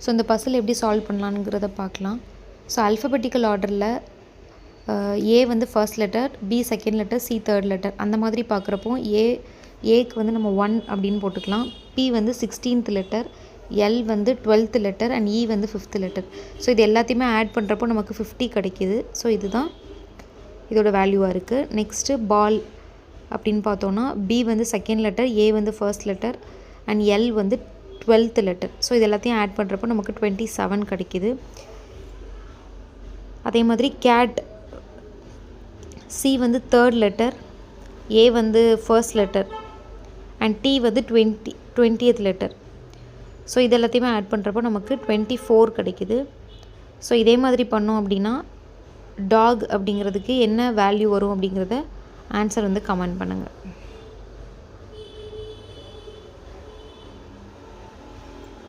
So இந்த பசில் எப்படி solve பண்ணலாங்கிறத பார்க்கலாம். ஸோ அல்ஃபபெட்டிக்கல் ஆர்டரில் ஏ வந்து first letter, B second letter, C third letter அந்த மாதிரி பார்க்குறப்போ ஏக்கு வந்து நம்ம 1 அப்படின்னு போட்டுக்கலாம். பி வந்து 16th லெட்டர், எல் வந்து 12th லெட்டர் அண்ட் இ வந்து 5th லெட்டர். ஸோ இது எல்லாத்தையுமே ஆட் பண்ணுறப்போ நமக்கு 50 கிடைக்கிது. ஸோ இதுதான் இதோட வேல்யூவாக இருக்குது. நெக்ஸ்ட்டு பால் அப்படின்னு பார்த்தோன்னா பி வந்து செகண்ட் லெட்டர், ஏ வந்து ஃபர்ஸ்ட் லெட்டர் அண்ட் எல் வந்து 12th லெட்டர். ஸோ இது எல்லாத்தையும் ஆட் பண்ணுறப்போ நமக்கு 27 கிடைக்கிது. அதே மாதிரி கேட் சி வந்து தேர்ட் லெட்டர், ஏ வந்து ஃபர்ஸ்ட் லெட்டர் அண்ட் டி வந்து 20th லெட்டர். ஸோ இது எல்லாத்தையுமே ஆட் பண்ணுறப்போ நமக்கு 24 கிடைக்கிது. ஸோ இதே மாதிரி பண்ணோம் அப்படின்னா டாக் அப்படிங்கிறதுக்கு என்ன வேல்யூ வரும் அப்படிங்கிறத ஆன்சர் வந்து கமெண்ட் பண்ணுங்கள்.